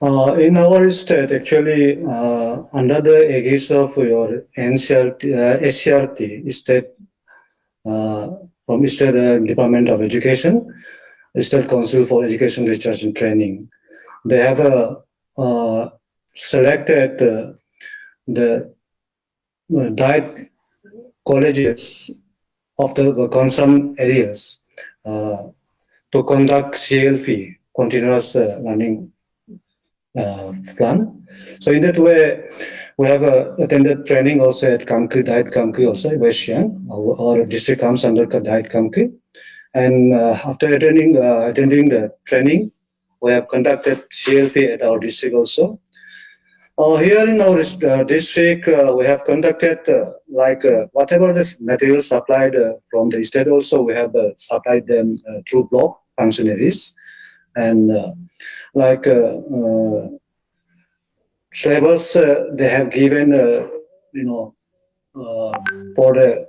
In our state, actually, under the aegis of your NCRT, SCRT, State uh, from State Department of Education, State Council for Education Research and Training, they have selected the diet colleges of the concerned areas uh, to conduct CLP, continuous learning plan. So in that way, we have attended training also at Kamki, Diet Kamki also, West Siang. Our district comes under Diet Kamki. And after attending the training, we have conducted CLP at our district also. Here in our district, we have conducted whatever the materials supplied from the state also, we have supplied them through block functionaries. And like syllabus they have given, you know, uh, for the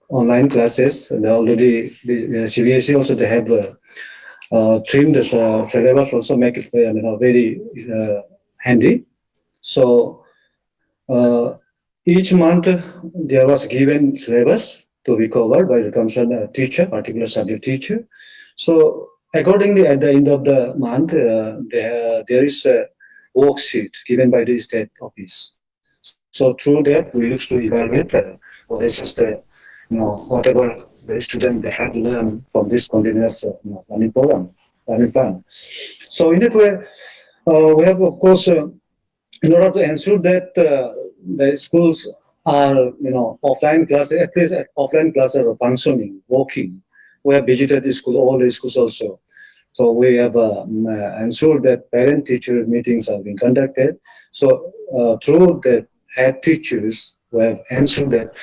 online classes. They already, the CBSE also, they have trimmed the syllabus, also make it very handy. So uh, each month there was given syllabus to be covered by the concerned teacher, particular subject teacher. So accordingly, at the end of the month, there is a worksheet given by the state office. So through that, we used to evaluate or assess the, whatever the student they have learned from this continuous learning program, learning plan. So in that way, we have, of course, in order to ensure that the schools are, offline classes, at least offline classes are functioning, working. We have visited the school, all the schools also. So we have ensured that parent-teacher meetings are being conducted. So through the head teachers, we have ensured that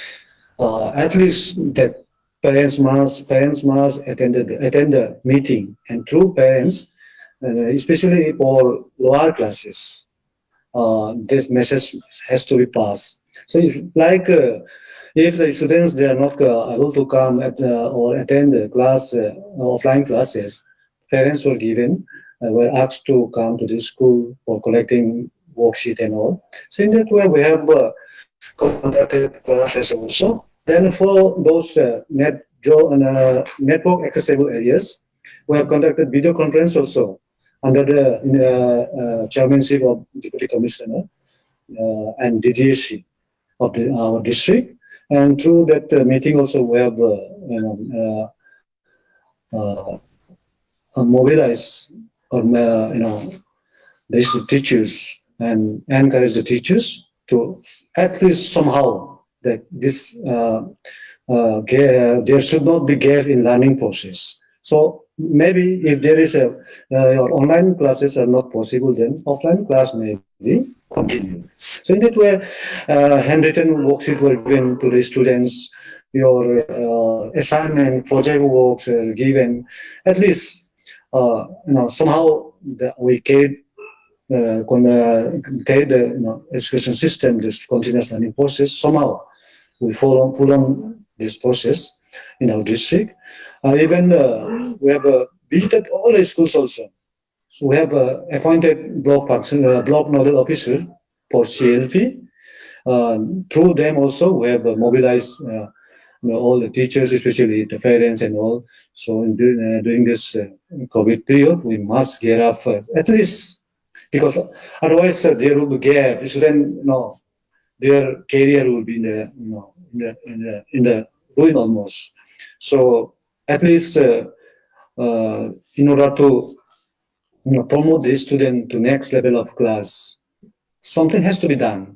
at least that parents must attend the meeting, and through parents, especially for lower classes, this message has to be passed. So it's like if the students they are not able to come at or attend the class, offline classes, parents were asked to come to the school for collecting worksheet and all. So in that way, we have conducted classes also. Then for those network accessible areas, we have conducted video conference also under the chairmanship of Deputy Commissioner and DDSC of our district. And through that meeting also, we have uh, mobilize or these teachers and encourage the teachers to at least somehow that this there should not be gap in learning process. So maybe if there is your online classes are not possible, then offline class may be continue. So in that way, handwritten worksheets were given to the students. Your assignment, project works were given. At least somehow we carried the education system, this continuous learning process. Somehow we pull on this process in our district. Even we have visited all the schools also. So we have appointed block nodal officer for CLP. Through them also, we have mobilized all the teachers, especially the parents and all. So during this COVID period, we must gear up at least, because otherwise there will be gap. Student, their career will be in the, in the ruin almost. So at least in order to promote the student to next level of class, something has to be done.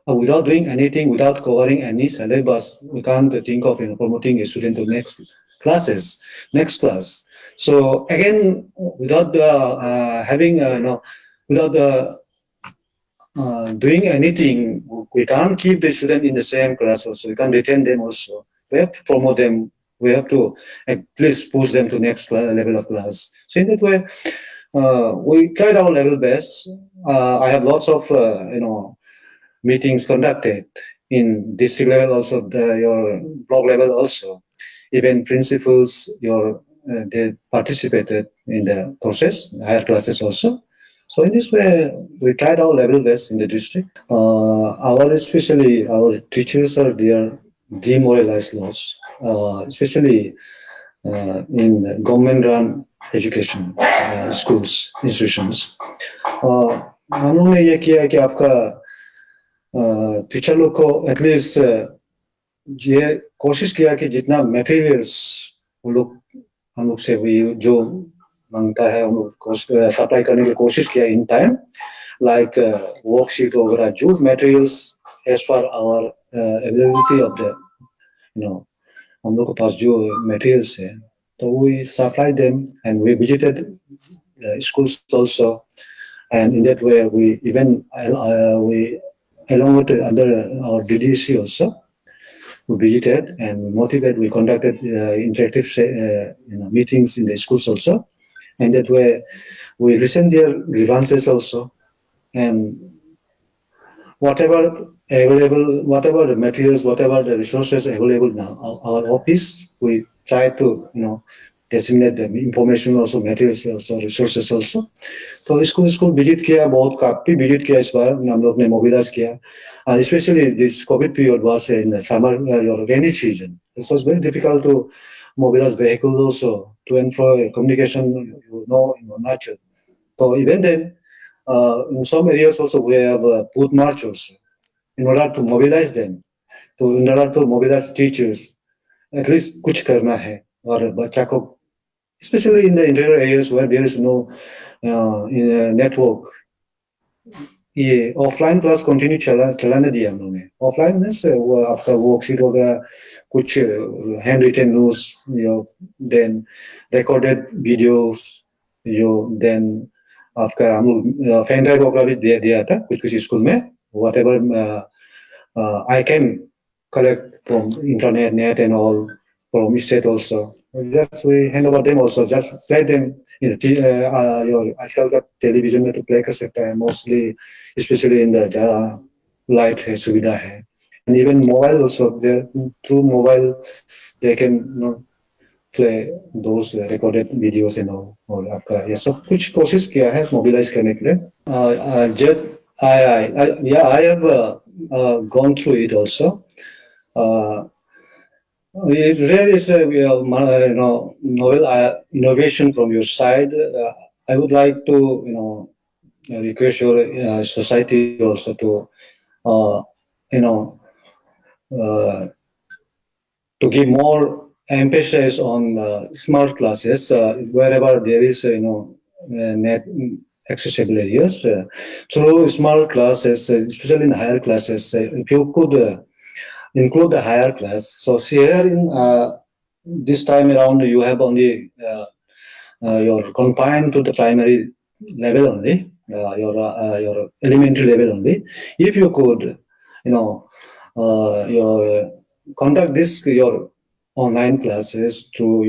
Without doing anything, without covering any syllabus, we can't think of promoting a student to next class. So again, without having, without doing anything, we can't keep the student in the same class also. We can't retain them also. We have to promote them. We have to at least push them to next level of class. So in that way, we tried our level best. I have lots of, meetings conducted in district level also, your block level also. Even principals, they participated in the process, higher classes also. So in this way, we tried our level best in the district. Especially our teachers are there demoralized lots, especially in government-run education schools institutions. हम लोगों ने ये किया है कि आपका teacher लोग को एटलीस्ट ये कोशिश किया कि जितना मटेरियल्स वो लोग हम लोग से भी जो मांगता है हम लोग सप्लाई करने की कोशिश किया इन टाइम लाइक वर्कशीट वगैरह जो materials as per our availability of the हम लोग के पास जो मटेरियल्स है तो we supplied them and we visited schools also, and in that way we even we along with the other our DDC also we visited and we motivated. We conducted interactive meetings in the schools also, and that way we listened their grievances also, and whatever available, whatever the materials, whatever the resources available now, our office, we try to, disseminate the information also, materials also, resources also. तो school visit किया बहुत काफी visit किया इस बार हम लोग ने mobilise किया especially this COVID period was in the summer or rainy season. It was very difficult to mobilize vehicles also to employ communication, in your nature. So even then, in some areas also we have boot march also in order to mobilize them, in order to mobilize teachers, at least कुछ करना है और बच्चा को especially in the interior areas where there is no network. ये offline class continue चलाने दिया हम लोगों ने ऑफलाइन में से वो आपका वर्कशीट वगैरह कुछ hand written notes then recorded videos then आपका हम लोग फैन ड्राइव वगैरह भी दिया था कुछ कुछ स्कूल में whatever I can collect from internet net and all from state also. Just we hand over them also. Just play them in your आजकल का टेलीविजन में तो प्ले कर सकता है mostly, especially in the light है सुविधा है. And even mobile also, through mobile they can play those recorded videos and all. और आपका ये सब कुछ कोशिश किया है mobilize करने के लिए. I have gone through it also. It really is a novel innovation from your side. I would like to request your society also to you know to give more emphasis on smart classes wherever there is net accessible areas through smart classes, especially in higher classes. If you could include the higher class, so here in this time around you have only you're confined to the primary level only, your elementary level only. If you could, your conduct your online classes through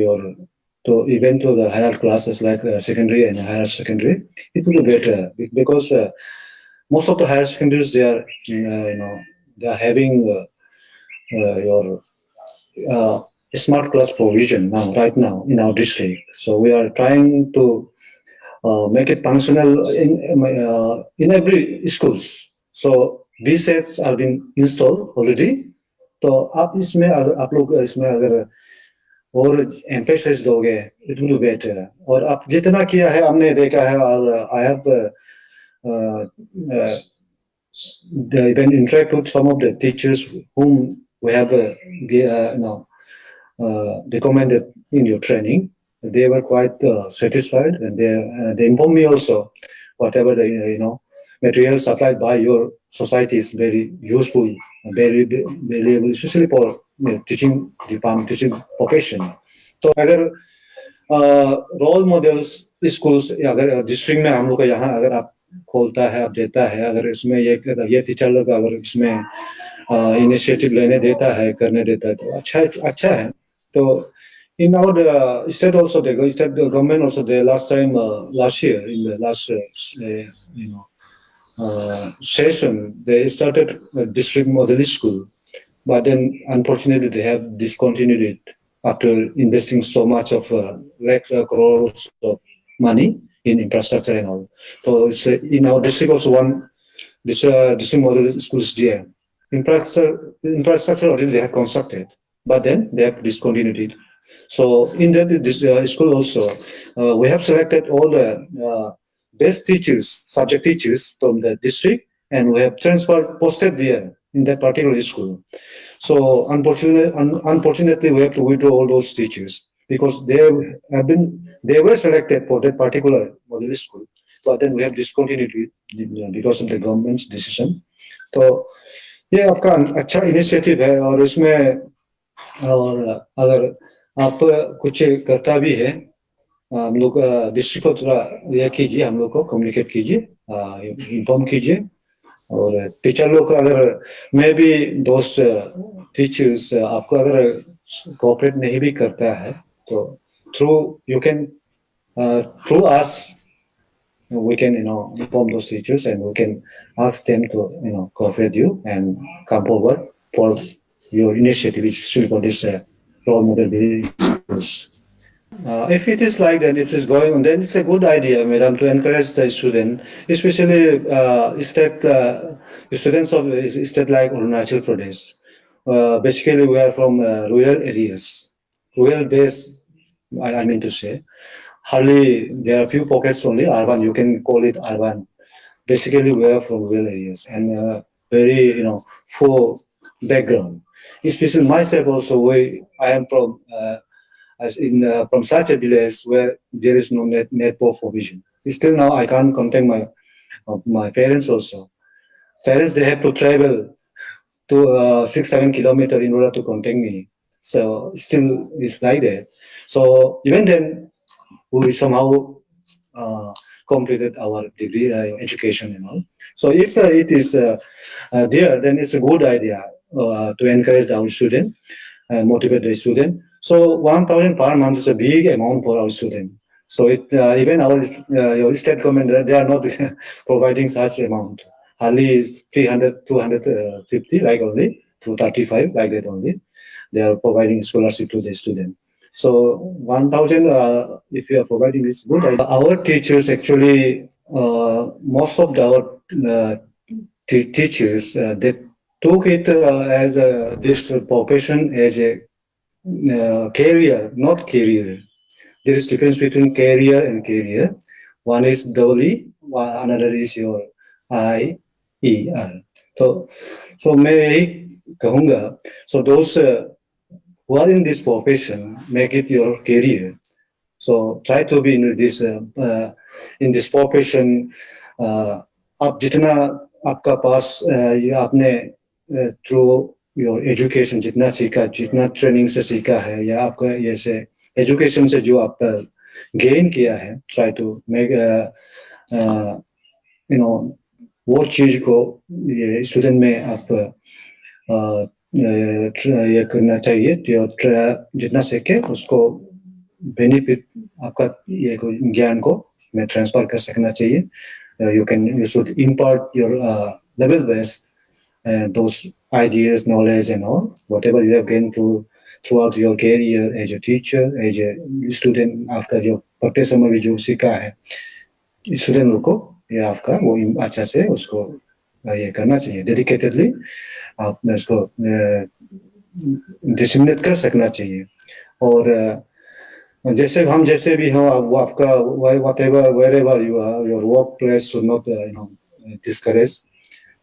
even to the higher classes like secondary and higher secondary, it will be better because most of the higher secondaries they are, they are having your smart class provision right now in our district. So we are trying to make it functional in every schools. So these sets are been installed already. तो आप इसमें आप लोग इसमें अगर और emphasise दोगे it will be better और आप जितना किया है हमने देखा है और I have even interact with some of the teachers whom we have recommended in your training. They were quite satisfied, and they informed me also whatever the materials supplied by your society is very useful, very valuable, especially for teaching department, teaching profession. तो अगर role models schools अगर district में हम लोग का यहाँ अगर आप खोलता है आप देता है अगर इसमें ये टीचर लोग अगर इसमें इनिशिएटिव लेने देता है करने देता है तो अच्छा है तो in our state also the state government also the last year in the last session they started a district model school but then unfortunately they have discontinued it after investing so much of lakhs of crores of money in infrastructure and all. So it's, in our district also this district model school is there. Infrastructure already they have constructed, but then they have discontinued it. So in that this school also, we have selected all the best teachers, subject teachers from the district, and we have transferred, posted there in that particular school. So unfortunately, we have to withdraw all those teachers because they were selected for that particular model school, but then we have discontinued it because of the government's decision. तो ये आपका अच्छा initiative है और इसमें और अगर आप कुछ करता भी है हम लोग डिस्ट्रिक्ट को थोड़ा यह कीजिए हम लोग को कम्युनिकेट कीजिए इन्फॉर्म कीजिए और टीचर लोग का अगर मैं भी दोस्त टीचर्स आपको अगर कोऑपरेट नहीं भी करता है तो through you can through us we can inform those teachers and we can ask them to cooperate you and come forward for your initiative which should for this role model schools. If it is like that, if it is going on, then it's a good idea, madam, to encourage the student, especially state students of state like Arunachal Pradesh. Basically, we are from rural areas, rural based. I mean to say, hardly there are few pockets only urban. You can call it urban. Basically, we are from rural areas and very poor background. Especially myself also, I am from. As in from such a village where there is no network provision. Still now I can't contact my parents also. Parents they have to travel to 6-7 kilometers in order to contact me. So still it's like that. So even then we somehow completed our degree education and all. So if it is there, then it's a good idea to encourage our student, motivate the student. So 1,000 per month is a big amount for our student. So even our your state government they are not providing such amount. Hardly 300, 250 like only 235 like that only. They are providing scholarship to the student. So 1,000 if you are providing is good. Our teachers actually most of our teachers they took it as this profession as a career, not career. There is difference between career and career. One is double E, another is your IER. So, so मैं यही कहूँगा. So those who are in this profession, make it your career. So try to be in this profession. आप जितना आपका पास ये आपने through your education जितना सीखा जितना ट्रेनिंग से सीखा है या आपका ये से एजुकेशन से जो आप गेन किया है try to make वो चीज को ये स्टूडेंट में आप ये करना चाहिए जो जितना सीखे उसको बेनिफिट आपका ये ज्ञान को में ट्रांसफर कर सकना चाहिए you should impart your level based those ideas, knowledge, and all, whatever you have gained throughout your career as a teacher, as a student, after your पढ़ते समय भी जो सीखा है स्टूडेंट को ये आपका वो अच्छा से उसको ये करना चाहिए डेडिकेटेडली आपने उसको डिसिमिनेट कर सकना चाहिए और जैसे भी हो वो आपका whatever wherever you are your workplace should not discourage.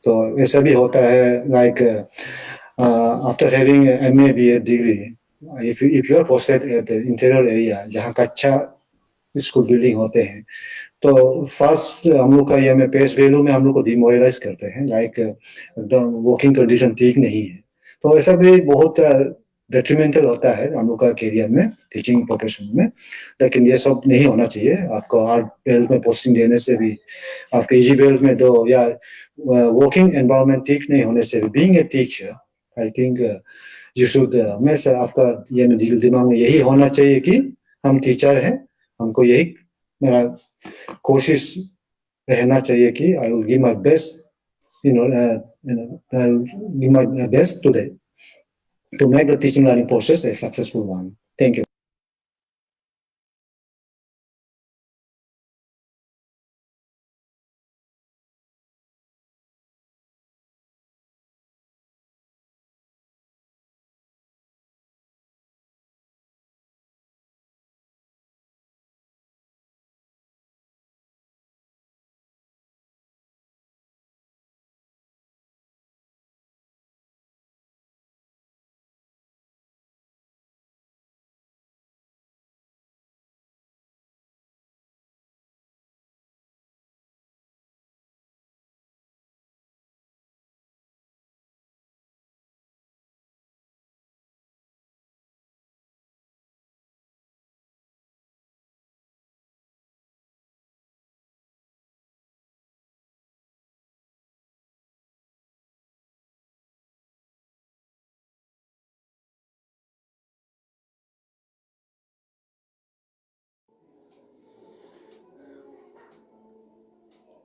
तो ऐसा भी होता है like after having MA BA degree if you are posted at the interior area जहाँ कच्चा स्कूल बिल्डिंग होते हैं तो फर्स्ट हम लोग का ये में पेस वैल्यू में हम लोग को डिमोरलाइज करते हैं लाइक एकदम वर्किंग कंडीशन ठीक नहीं है तो ऐसा भी बहुत डेट्रीमेंटल होता है हम लोग का करियर में टीचिंग प्रोफेशन में लेकिन ये सब नहीं होना चाहिए आपको हार्ड बेल्ट में पोस्टिंग देने से भी आपके इजी बेल्ट में दो या वर्किंग एनवायरनमेंट ठीक नहीं होने से भी being a teacher I think you should हमेशा आपका ये दिमाग में यही होना चाहिए कि हम टीचर हैं हमको यही मेरा कोशिश रहना चाहिए कि I will give my best I'll give my best to make the teaching learning process a successful one. Thank you.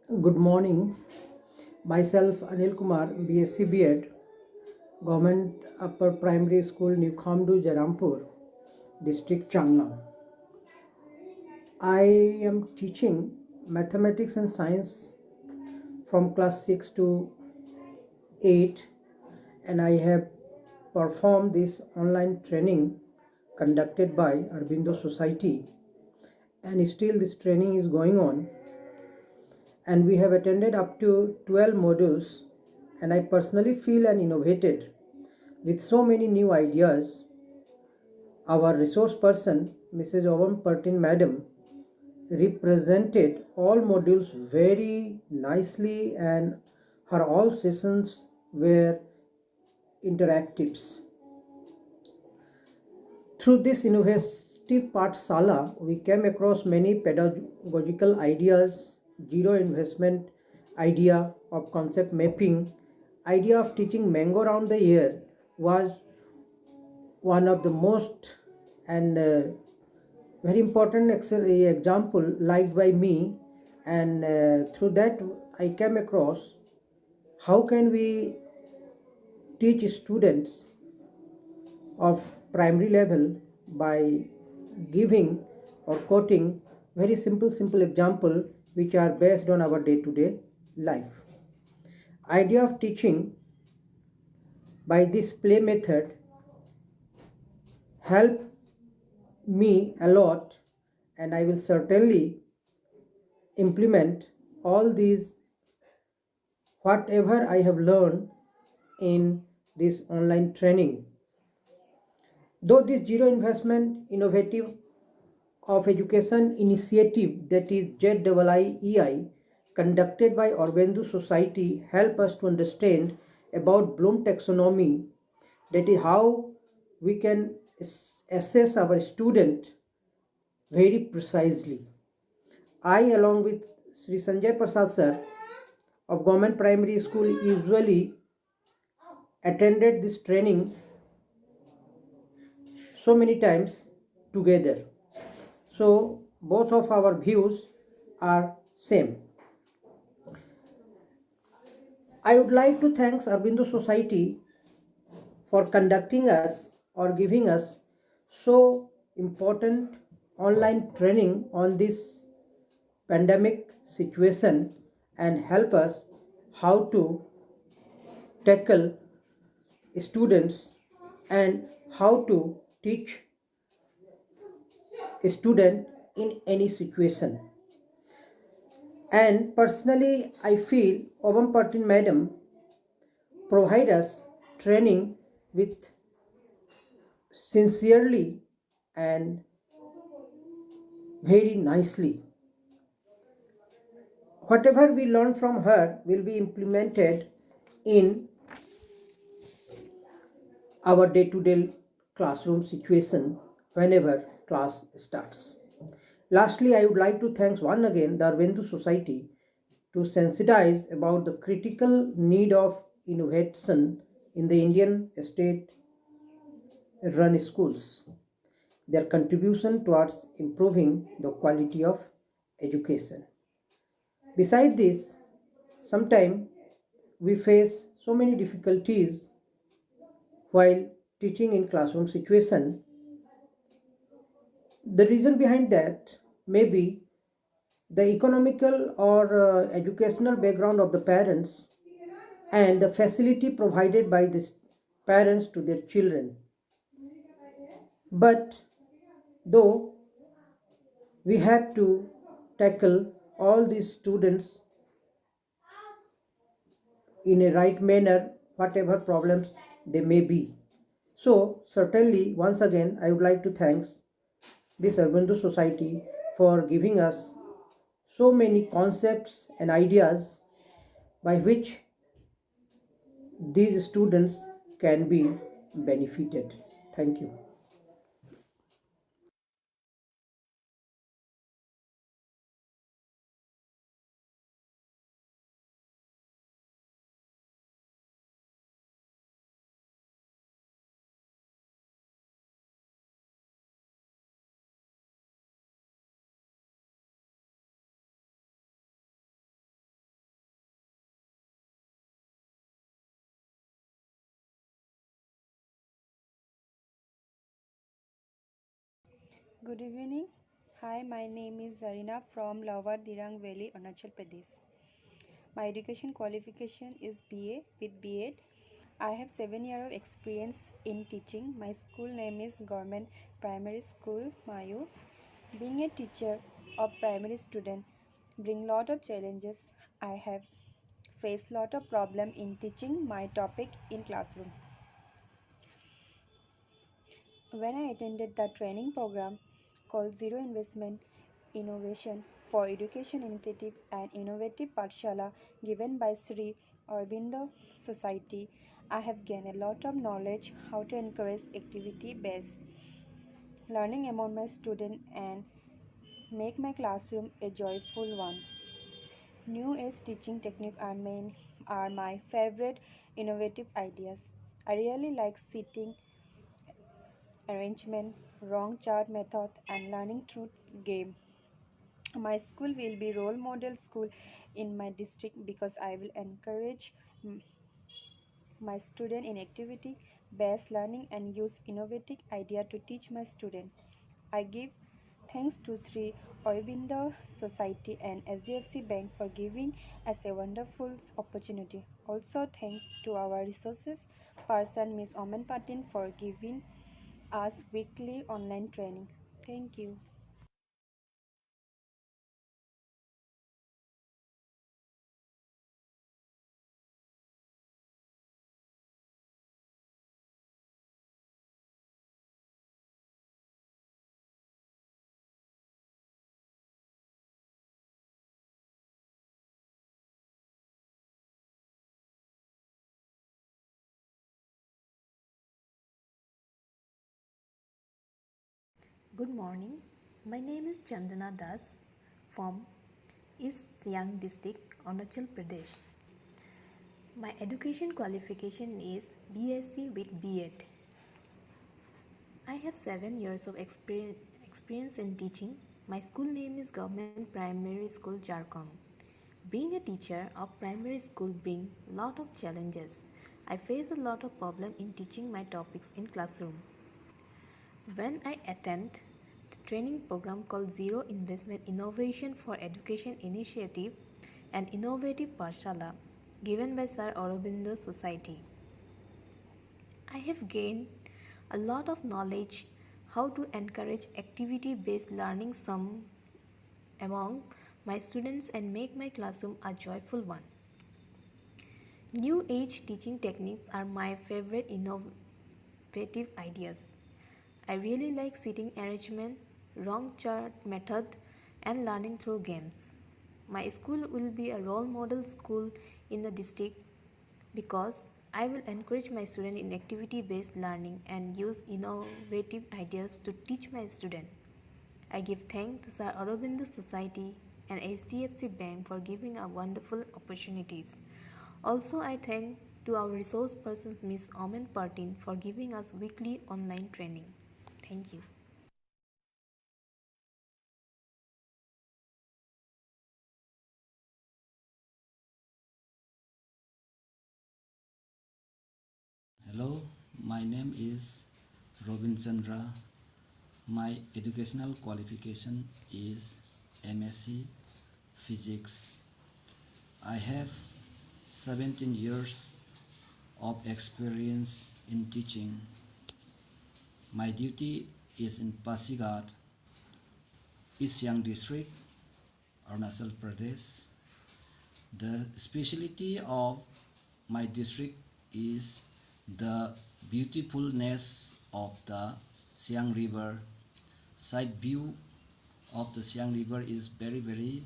Good morning. Myself Anil Kumar, BSc B.Ed, Government Upper Primary School, New Khamdu, Jarampur, District Changla. I am teaching mathematics and science from class 6 to 8, and I have performed this online training conducted by Arbindo Society, and still this training is going on, and we have attended up to 12 modules, and I personally feel and innovated with so many new ideas. Our resource person, Mrs. Ovam Pertin Madam, represented all modules very nicely, and her all sessions were interactives. Through this innovative Pathsala, we came across many pedagogical ideas, zero investment idea of concept mapping, idea of teaching mango around the year was one of the most and very important example liked by me, and through that I came across how can we teach students of primary level by giving or quoting very simple example which are based on our day-to-day life. Idea of teaching by this play method help me a lot, and I will certainly implement all these whatever I have learned in this online training. Though this zero investment innovative of education initiative, that is ZIIEI, conducted by Aurobindo Society, help us to understand about Bloom taxonomy, that is how we can assess our student very precisely. I, along with Sri Sanjay Prasad sir of Government Primary School, usually attended this training so many times together. So both of our views are same. I would like to thank Arbindo Society for conducting us or giving us so important online training on this pandemic situation and help us how to tackle students and how to teach a student in any situation. And personally, I feel Obam Patin Madam provide us training with sincerely and very nicely. Whatever we learn from her will be implemented in our day-to-day classroom situation whenever class starts. Lastly, I would like to thank once again the Arvindo Society to sensitize about the critical need of innovation in the Indian state-run schools. Their contribution towards improving the quality of education. Besides this, sometimes we face so many difficulties while teaching in classroom situation. The reason behind that may be the economical or educational background of the parents and the facility provided by the parents to their children. But though we have to tackle all these students in a right manner, whatever problems they may be. So certainly, once again, I would like to thank this Urbandu Society for giving us so many concepts and ideas by which these students can be benefited. Thank you. Good evening. Hi, my name is Zarina from Lower Dirang Valley, Arunachal Pradesh. My education qualification is BA with B.Ed. I have 7 years of experience in teaching. My school name is Government Primary School, Mayu. Being a teacher of primary student bring lot of challenges. I have faced lot of problem in teaching my topic in classroom. When I attended the training program called Zero Investment Innovation for Education Initiative and Innovative Pathshala given by Sri Aurobindo Society, I have gained a lot of knowledge how to encourage activity-based learning among my students and make my classroom a joyful one. New age teaching techniques are my favorite innovative ideas. I really like sitting arrangement, wrong chart method, and learning through game. My school will be role model school in my district because I will encourage my student in activity based learning and use innovative idea to teach my student. I give thanks to Sri Aurobindo Society and SDFC Bank for giving us a wonderful opportunity. Also thanks to our resources person Miss Oman Patin for giving us weekly online training. Thank you. Good morning. My name is Chandana Das from East Siang district, Arunachal Pradesh. My education qualification is BSc with B.Ed. I have 7 years of experience in teaching. My school name is Government Primary School, Jharkhand. Being a teacher of primary school brings lot of challenges. I face a lot of problem in teaching my topics in classroom. When I attend the training program called Zero Investment Innovation for Education Initiative and Innovative Pathshala given by Sir Aurobindo Society, I have gained a lot of knowledge how to encourage activity based learning some among my students and make my classroom a joyful one. New age teaching techniques are my favorite innovative ideas. I really like sitting arrangement, wrong chart method, and learning through games. My school will be a role model school in the district because I will encourage my students in activity based learning and use innovative ideas to teach my students. I give thanks to Sir Aurobindo Society and HDFC Bank for giving us wonderful opportunities. Also, I thank to our resource person Ms. Omen Partin for giving us weekly online training. Thank you. Hello, my name is Robin Chandra. My educational qualification is MSc Physics. I have 17 years of experience in teaching. My duty is in Pasigat, East Siang District, Arunachal Pradesh. The specialty of my district is the beautifulness of the Siang River. Side view of the Siang River is very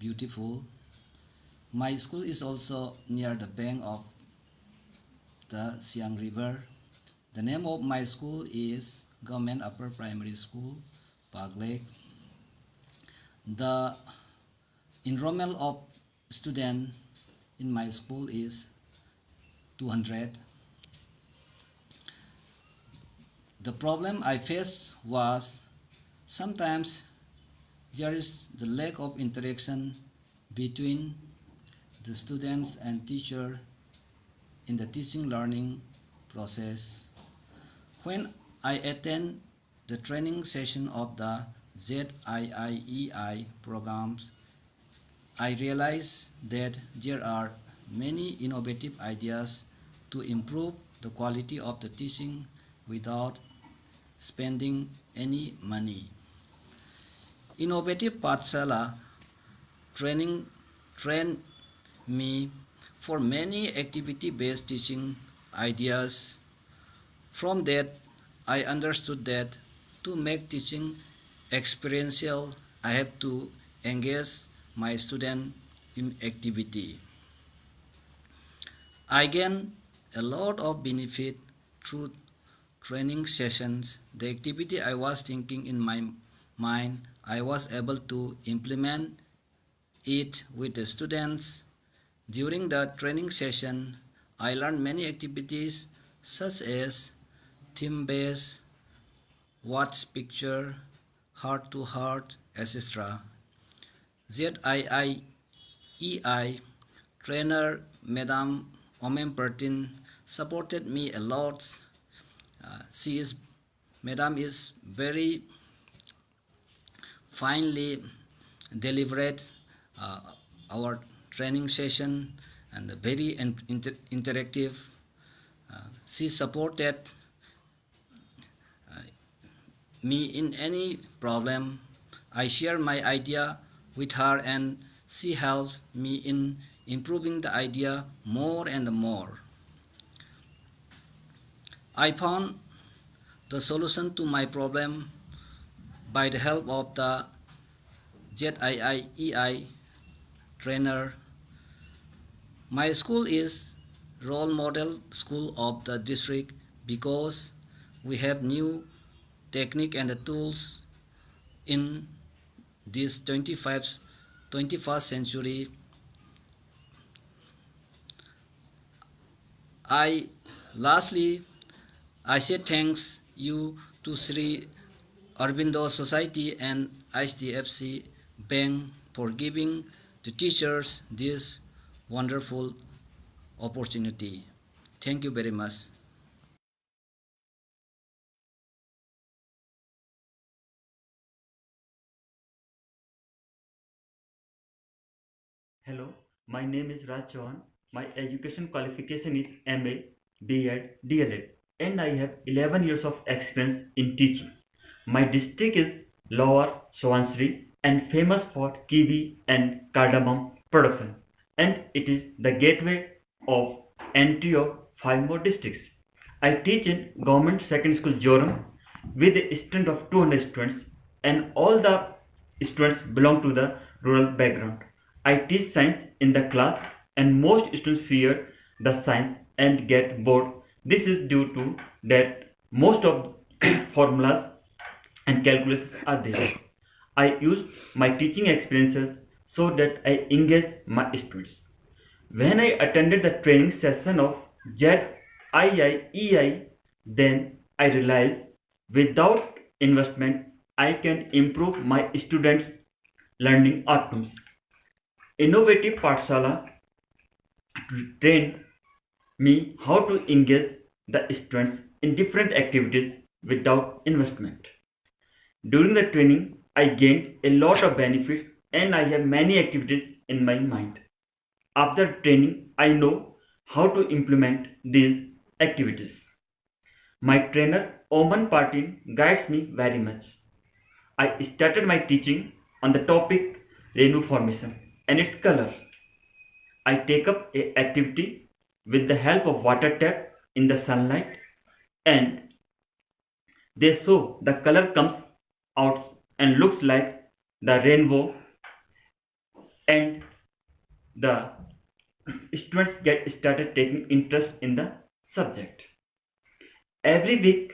beautiful. My school is also near the bank of the Siang River. The name of my school is Government Upper Primary School, Park Lake. The enrollment of student in my school is 200. The problem I faced was sometimes there is the lack of interaction between the students and teacher in the teaching learning process. When I attend the training session of the ZIIEI programs, I realized that there are many innovative ideas to improve the quality of the teaching without spending any money. Innovative Pathshala training trained me for many activity-based teaching ideas. From that, I understood that to make teaching experiential, I have to engage my student in activity. I gained a lot of benefit through training sessions. The activity I was thinking in my mind, I was able to implement it with the students. During the training session, I learned many activities such as theme-based, watch picture, heart to heart, etc. ZIIEI trainer Madam Omem Pertin supported me a lot. Madam is very finely delivered uh, our training session and very interactive. She supported me in any problem. I share my idea with her and she helped me in improving the idea more and more. I found the solution to my problem by the help of the ZIIEI trainer. My school is role model school of the district because we have new technique and tools in this 21st century. I lastly I say thanks you to Sri Aurobindo Society and HDFC Bank for giving the teachers this wonderful opportunity. Thank you very much. Hello, my name is Raj Chauhan. My education qualification is MA, B.Ed, DLED, and I have 11 years of experience in teaching. My district is Lower Subansiri and famous for kiwi and cardamom production, and it is the gateway of entry of 5 more districts. I teach in Government Secondary School Joram with a strength of 200 students, and all the students belong to the rural background. I teach science in the class, and most students fear the science and get bored. This is due to that most of formulas and calculations are there. I use my teaching experiences so that I engage my students. When I attended the training session of ZIIEI, then I realized without investment, I can improve my students' learning outcomes. Innovative Pathshala trained me how to engage the students in different activities without investment. During the training, I gained a lot of benefits and I have many activities in my mind. After training, I know how to implement these activities. My trainer Oman Patin guides me very much. I started my teaching on the topic Renu formation and its color. I take up a activity with the help of water tap in the sunlight and they show the color comes out and looks like the rainbow and the students get started taking interest in the subject. Every week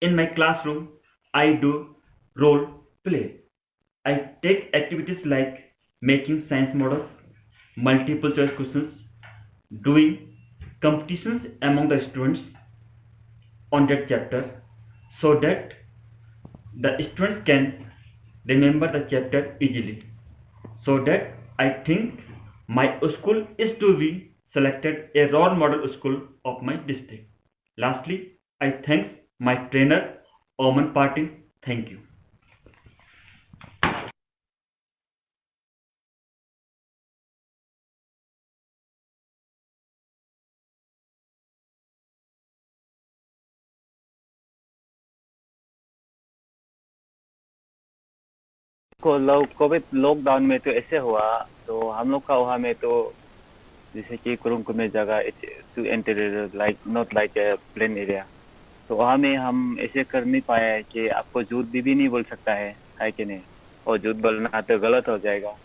in my classroom I do role play. I take activities like making science models, multiple choice questions, doing competitions among the students on that chapter so that the students can remember the chapter easily. So that I think my school is to be selected a role model school of my district. Lastly, I thank my trainer Oman Patin. Thank you. Covid lockdown में तो ऐसे हुआ, तो हम लोग का वहाँ में तो जैसे कि कुरुंग में जगह to enter like not like a plain area, तो वहाँ में हम ऐसे कर नहीं पाए कि आपको झूठ भी नहीं बोल सकता है कि नहीं, और झूठ बोलना तो गलत हो जाएगा।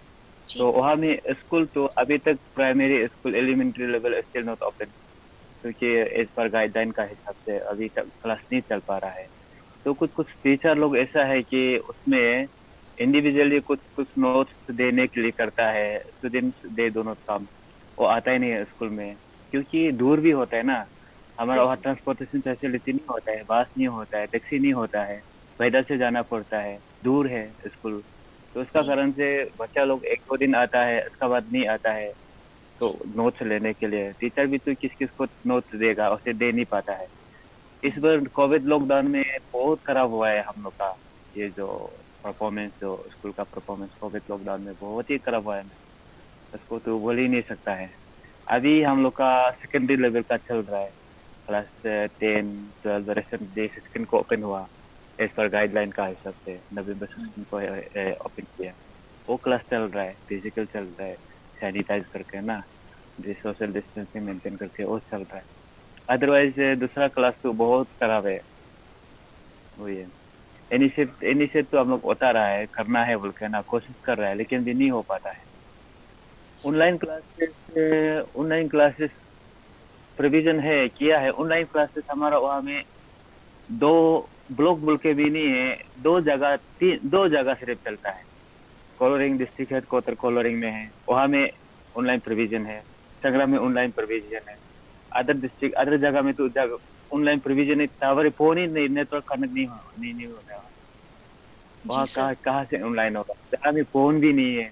तो वहाँ में स्कूल तो अभी तक primary school elementary level still not open, क्योंकि एज पर गाइडलाइन का हिसाब से अभी तक क्लास नहीं चल पा रहा है। तो कुछ कुछ टीचर लोग ऐसा है कि उसमें इंडिविजुअली कुछ कुछ नोट्स देने के लिए करता है, स्टूडेंट्स दे दो नोट काम, वो आता ही नहीं है स्कूल में, क्योंकि दूर भी होता है ना, हमारा वहाँ ट्रांसपोर्टेशन फैसिलिटी नहीं होता है, बस नहीं होता है, टैक्सी नहीं होता है, पैदल से जाना पड़ता है, दूर है स्कूल। तो उसका कारण से बच्चा लोग एक दो दिन आता है, उसका बाद नहीं आता है। तो नोट्स लेने के लिए टीचर भी तो किस किस को नोट्स देगा, उसे दे नहीं पाता है। इस बार कोविड लॉकडाउन में बहुत खराब हुआ है हम लोग का, ये जो परफॉर्मेंस, जो स्कूल का परफॉर्मेंस कोविड लॉकडाउन में बहुत ही खराब हुआ है, उसको तो बोल ही नहीं सकता है। अभी हम लोग का सेकेंडरी लेवल का चल रहा है, क्लास 10 12 रिसेंट डे 16 को ओपन हुआ एज पर गाइडलाइन का हिसाब से, नवंबर 16 को ओपन किया। वो क्लास चल रहा है, फिजिकल चल रहा है, सैनिटाइज करके ना, सोशल डिस्टेंसिंग मेंटेन करके वो चल रहा है। अदरवाइज दूसरा क्लास तो बहुत खराब है। वही है, इनिशिएट तो हम लोग होता रहा है, करना है बोल के ना, कोशिश कर रहा है, लेकिन भी नहीं हो पाता है। ऑनलाइन क्लासेस प्रोविजन है, किया है ऑनलाइन क्लासेस हमारा वहाँ में, दो ब्लॉक बोल के भी नहीं है, दो जगह सिर्फ चलता है। कोलोरिंग डिस्ट्रिक्ट हेडक्वार्टर कोलोरिंग में है, वहाँ में ऑनलाइन प्रोविजन है, संग्राम में ऑनलाइन प्रोविजन है। अदर डिस्ट्रिक्ट अदर जगह में तो ऑनलाइन प्रोविजन है, टावर फोन ही नहीं, नेटवर्क कनेक्ट नहीं होता है। वहाँ कहाँ से ऑनलाइन होगा, जहाँ में फोन भी नहीं है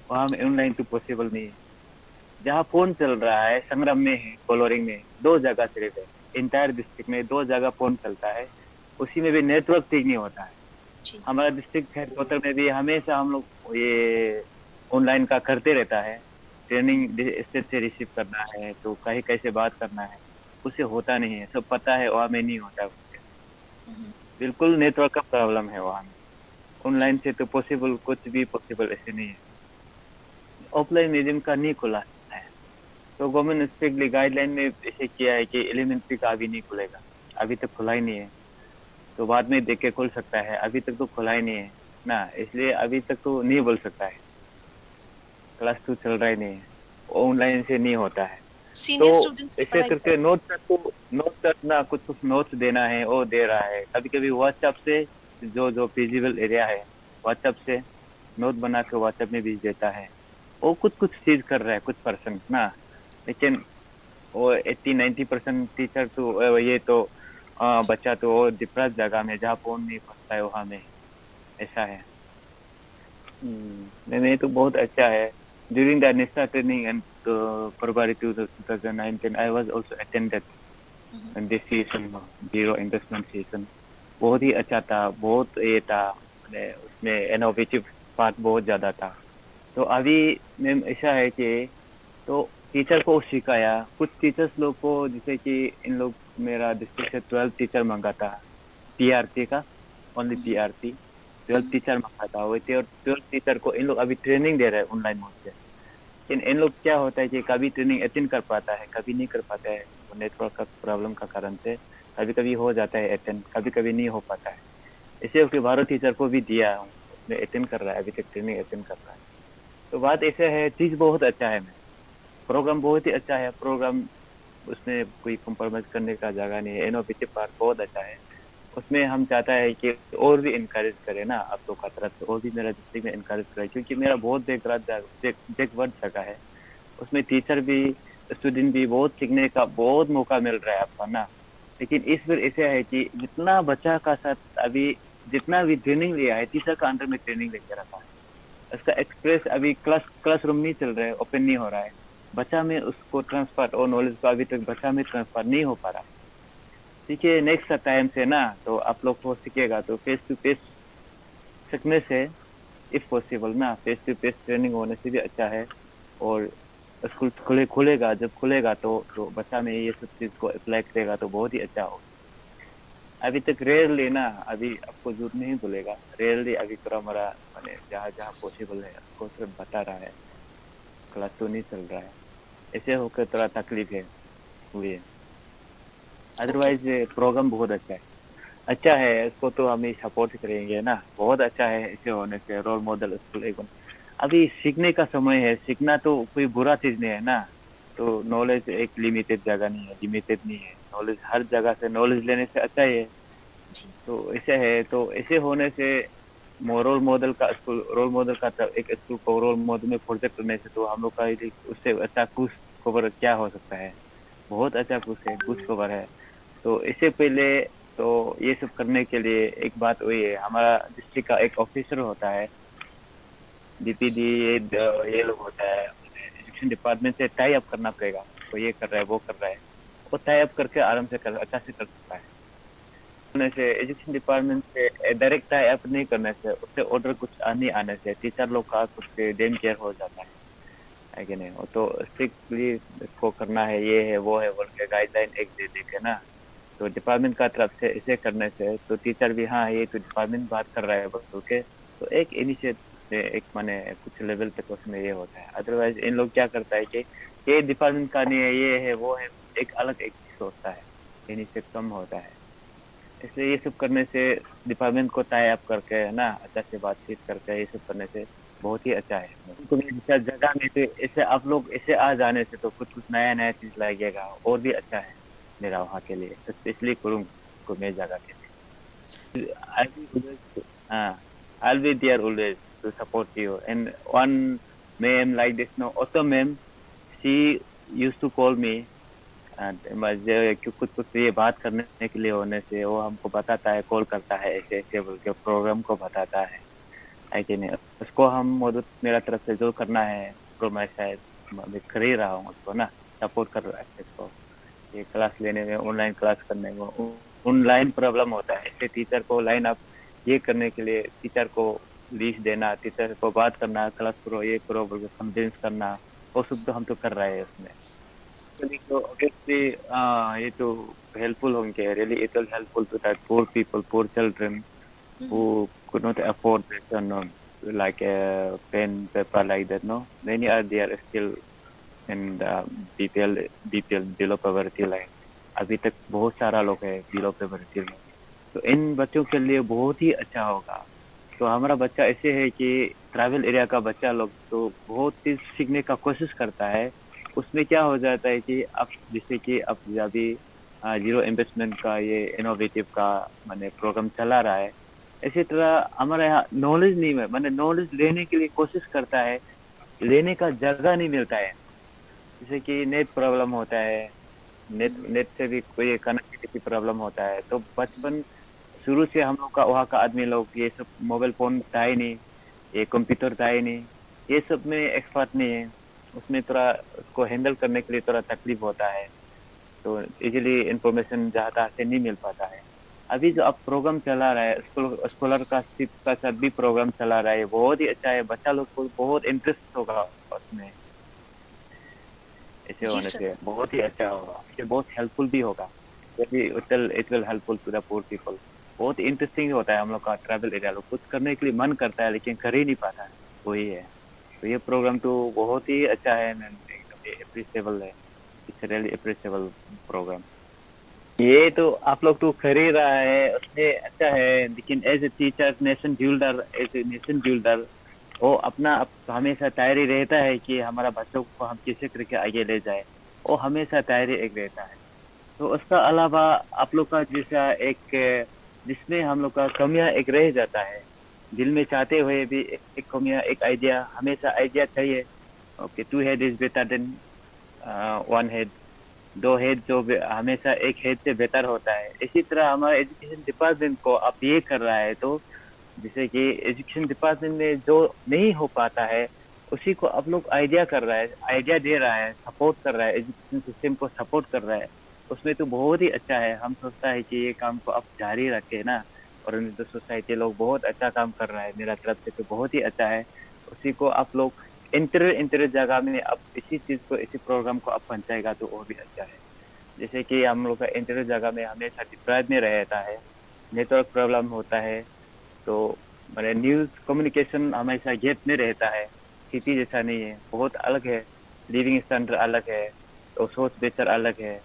वहाँ में ऑनलाइन तो पॉसिबल नहीं है। जहाँ फोन चल रहा है संग्राम में है, कोलोरिंग में, दो जगह सिर्फ है, इंटायर डिस्ट्रिक्ट में 2 जगह फोन चलता है, उसी में भी नेटवर्क ठीक नहीं होता है। हमारा डिस्ट्रिक्ट हेडक्वार्टर में भी हमेशा हम लोग ये ऑनलाइन का करते रहता है, ट्रेनिंग स्टेट से रिसीव करना है, तो कहीं कैसे बात करना है, उससे होता नहीं है, सब पता है, वहाँ में नहीं होता उससे। बिल्कुल नेटवर्क का प्रॉब्लम है वहाँ में, ऑनलाइन से तो पॉसिबल, कुछ भी पॉसिबल ऐसे नहीं है। ऑफलाइन मीडियम का नहीं खुला है, तो गवर्नमेंट स्ट्रिक्टली गाइडलाइन में ऐसे किया है कि एलिमेंट्री का अभी नहीं खुलेगा, अभी तक खुला ही नहीं है, तो बाद में देख के खुल सकता है, अभी तक तो खुला ही नहीं है ना, इसलिए अभी तक तो नहीं बोल सकता है, क्लास 2 चल रहा ही नहीं है, ऑनलाइन से नहीं होता है। तो ऐसे करके नोट करना, कुछ कुछ नोट्स देना है, वो दे रहा है, कभी कभी व्हाट्सएप से, जो फिजिबल एरिया है व्हाट्सएप से नोट बना के व्हाट्सएप में भेज देता है, वो कुछ चीज कर रहा है कुछ परसेंट ना, लेकिन वो 80-90% टीचर तो ये तो बच्चा तो वो डिप्रेस जगह में जहाँ फोन नहीं पहुंचता है वहाँ में, ऐसा है। नहीं तो बहुत अच्छा है। During the NISHTHA training and February 2019 I was also attended in this season, zero investment season, बहुत ही अच्छा था, बहुत ये था, उसमें इनोवेटिव पार्ट बहुत ज़्यादा था। तो अभी मैम ऐसा है कि तो टीचर को सिखाया, कुछ टीचर्स लोग को, जैसे कि इन लोग, मेरा डिस्ट्रिक्ट से 12 टीचर मांगा था, पीआरटी का, ओनली पीआरटी 12 टीचर मांगा था, वो 12 टीचर को इन लोग अभी ट्रेनिंग दे रहे हैं ऑनलाइन मोड से। इन लोग क्या होता है कि कभी ट्रेनिंग अटेंड कर पाता है, कभी नहीं कर पाता है, नेटवर्क का प्रॉब्लम का कारण से कभी कभी हो जाता है अटेंड, कभी कभी नहीं हो पाता है, इसलिए उसके 12 टीचर को भी दिया, उसमें अटेंड कर रहा है, अभी तक ट्रेनिंग अटेंड कर रहा है। तो बात ऐसे है, चीज़ बहुत अच्छा है, प्रोग्राम बहुत ही अच्छा है, प्रोग्राम उसमें कोई कॉम्प्रोमाइज करने का जगह नहीं है, इनोवेटिव पार्ट बहुत अच्छा है। उसमें हम चाहता है कि और भी इनकरेज करें ना, आप लोग का तरफ से, और भी मेरा डिस्ट्रिक्ट में इनकरेज करें, क्योंकि मेरा बहुत बैकवर्ड जगह है, उसमें टीचर भी स्टूडेंट भी बहुत सीखने का बहुत मौका मिल रहा है आपका ना। लेकिन इस बार ऐसे है कि जितना बच्चा का साथ अभी जितना भी ट्रेनिंग लिया है, टीचर का अंडर में ट्रेनिंग लेके रखा है, उसका एक्सप्रेस अभी क्लासरूम नहीं चल रहा है, ओपन नहीं हो रहा है, बच्चा में उसको ट्रांसफर और नॉलेज को अभी तक बच्चा में ट्रांसफर नहीं हो पा रहा है। सीखे नेक्स्ट टाइम से ना, तो आप लोग को सीखेगा तो फेस टू फेस सीखने से इफ पॉसिबल ना फेस टू फेस ट्रेनिंग होने से भी अच्छा है। और स्कूल खुलेगा, जब खुलेगा तो बच्चा में ये सब चीज को अप्लाई करेगा तो बहुत ही अच्छा होगा। अभी तक रेयरली ना, अभी आपको झूठ नहीं बोलेगा, रेयरली अभी थोड़ा हमारा मैंने जहाँ जहाँ पॉसिबल है आपको सिर्फ बता रहा है, क्लास तो नहीं चल रहा है, ऐसे होकर थोड़ा तकलीफ है हुई है। अदरवाइज प्रोग्राम बहुत अच्छा है, इसको तो हम ही सपोर्ट करेंगे ना, बहुत अच्छा है। ऐसे होने से रोल मॉडल स्कूल एक अभी सीखने का समय है, सीखना तो कोई बुरा चीज नहीं है ना। तो नॉलेज एक लिमिटेड जगह नहीं है, लिमिटेड नहीं है, नॉलेज हर जगह से नॉलेज लेने से अच्छा ही है। जी तो ऐसे है, तो ऐसे होने से रोल मॉडल का स्कूल, रोल मॉडल का एक स्कूल को रोल मॉडल में प्रोजेक्ट करने से तो हम लोग का उससे अच्छा कुछ खबर क्या हो सकता है, बहुत अच्छा कुछ है, कुछ खबर है। तो इससे पहले तो ये सब करने के लिए एक बात वही है, हमारा डिस्ट्रिक्ट का एक ऑफिसर होता है, डीपीडी, ये लोग होता है, एजुकेशन डिपार्टमेंट से टाई अप करना पड़ेगा। तो ये कर रहा है, वो कर रहा है, वो टाई अप करके आराम से अच्छा से कर सकता है। होने से एजुकेशन डिपार्टमेंट से डायरेक्ट टाई अप नहीं करने से, उससे ऑर्डर कुछ नहीं आने से टीचर लोग का कुछ डेम केयर हो जाता है कि नहीं। वो तो स्ट्रिक्टली इसको करना है, ये है वो है बोल के गाइडलाइन एक दे दे के ना, तो डिपार्टमेंट का तरफ से इसे करने से तो टीचर भी हाँ ये तो डिपार्टमेंट बात कर रहा है बोल के, तो एक इनिशिएटिव एक माने कुछ लेवल तक उसमें ये होता है। अदरवाइज इन लोग क्या करता है कि ये डिपार्टमेंट का नहीं है, ये है वो है, एक अलग एक चीज होता है, इनिशिएटिव कम होता है। इसलिए ये सब करने से डिपार्टमेंट को टाई अप करके है ना, अच्छा से बातचीत करके ये सब करने से बहुत ही अच्छा है। तो जैसा जगह में तो ऐसे आप लोग ऐसे आ जाने से तो कुछ कुछ नया नया चीज लगेगा और भी अच्छा है मेरा वहाँ के लिए, तो इसलिए करूँ को मेरी जगह के लिए। I'll be always, I'll be there always to support you. And one ma'am like this, no, Otto ma'am, she used to call me मुझे कुछ कुछ ये बात करने के लिए होने से वो हमको बताता है, कॉल करता है, ऐसे ऐसे बोल के प्रोग्राम को बताता है कि नहीं। उसको हम मदद मेरा तरफ से जो करना है तो मैं शायद मैं कर ही रहा हूँ, उसको ना सपोर्ट कर रहा है इसको, ये क्लास लेने में, ऑनलाइन क्लास करने में ऑनलाइन प्रॉब्लम होता है। ऐसे टीचर को लाइन अप ये करने के लिए टीचर को लिस्ट देना, टीचर को बात करना, क्लास करो ये करो बोल के कन्विंस करना, वो सब तो हम तो कर रहे हैं उसमें। तो obviously ये तो helpful होंगे, really it will helpful to that poor people, poor children who could not afford this, no, like a pen paper like that, no, many are there still in the BPL below poverty line। अभी तक बहुत सारा लोग है below poverty line, तो इन बच्चों के लिए बहुत ही अच्छा होगा। तो हमारा बच्चा ऐसे है कि ट्रैवल एरिया का बच्चा लोग तो बहुत चीज सीखने का कोशिश करता है। उसमें क्या हो जाता है कि अब जैसे कि अब अभी जीरो इन्वेस्टमेंट का ये इनोवेटिव का मैंने प्रोग्राम चला रहा है, इसी तरह हमारे यहाँ नॉलेज नहीं है, मैंने नॉलेज लेने के लिए कोशिश करता है, लेने का जगह नहीं मिलता है। जैसे कि नेट प्रॉब्लम होता है, नेट से भी कोई कनेक्टिविटी प्रॉब्लम होता है। तो बचपन शुरू से हम लोग का वहाँ का आदमी लोग ये सब मोबाइल फोन था ही नहीं, ये कंप्यूटर था ही नहीं, ये सब में एक्सपर्ट नहीं है, उसमें थोड़ा उसको हैंडल करने के लिए थोड़ा तकलीफ होता है, तो इजीली इंफॉर्मेशन जहाँ तहाँ से नहीं मिल पाता है। अभी जो अब प्रोग्राम चला रहा है स्कॉलर का साथ भी प्रोग्राम चला रहा है, बहुत ही अच्छा है, बच्चा लोग को बहुत इंटरेस्ट होगा उसमें। ऐसे होने से बहुत ही अच्छा होगा, ये बहुत हेल्पफुल भी होगा, it will helpful to the poor people. बहुत इंटरेस्टिंग होता है हम लोग का ट्रैवल एरिया, लोग कुछ करने के लिए मन करता है लेकिन कर ही नहीं पाता है, वही है। तो ये प्रोग्राम तो बहुत ही अच्छा है, एकदम अप्रिशिएबल है, इट्स रियली अप्रिशिएबल प्रोग्राम। ये तो आप लोग तो कर ही रहा है, उसमें अच्छा है, लेकिन as a teacher, nation builder वो अपना हमेशा तैयारी रहता है कि हमारा बच्चों को हम किसी करके आगे ले जाए, वो हमेशा तैयारी एक रहता है। तो उसका अलावा आप लोग का जैसा एक जिसमें हम लोग का कमियां एक रह जाता है, दिल में चाहते हुए भी एक कमियां, एक आइडिया, हमेशा आइडिया चाहिए। Okay, 2 head is better than 1 head, 2 head जो हमेशा एक हेड से बेहतर होता है। इसी तरह हमारा एजुकेशन डिपार्टमेंट को आप ये कर रहा है, तो जैसे कि एजुकेशन डिपार्टमेंट में जो नहीं हो पाता है उसी को आप लोग आइडिया कर रहा है, आइडिया दे रहा है, सपोर्ट कर रहा है, एजुकेशन सिस्टम को सपोर्ट कर रहा है। उसमें तो बहुत ही अच्छा है। हम सोचता है कि ये काम को आप जारी रखे ना, और तो सोसाइटी लोग बहुत अच्छा काम कर रहा है, मेरा तरफ से तो बहुत ही अच्छा है। उसी को आप लोग इंटीरियर इंटीरियर जगह में आप इसी चीज को, इसी प्रोग्राम को आप पहुंचाएगा तो वो भी अच्छा है। जैसे कि हम लोग का इंटीरियर जगह में हमेशा डिप्राइव में रहता है, नेटवर्क प्रॉब्लम होता है, तो मैंने न्यूज कम्युनिकेशन हमेशा गैप में रहता है। सिटी जैसा नहीं है, बहुत अलग है, लिविंग स्टैंडर्ड अलग है, तो सोच विचार अलग है,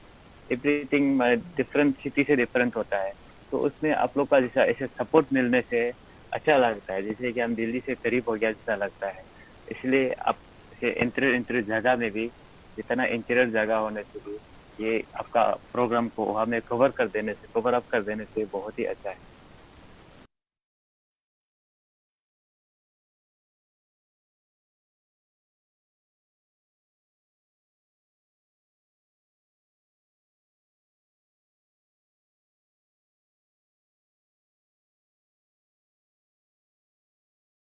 एवरीथिंग डिफरेंट, सिटी से डिफरेंट होता है। तो उसमें आप लोग का जैसा ऐसे सपोर्ट मिलने से अच्छा लगता है, जैसे कि हम दिल्ली से करीब हो गया जैसा लगता है। इसलिए आप इंटीरियर इंटीरियर जगह में भी, जितना इंटीरियर जगह होने से भी ये आपका प्रोग्राम को हमें कवर अप कर देने से बहुत ही अच्छा है।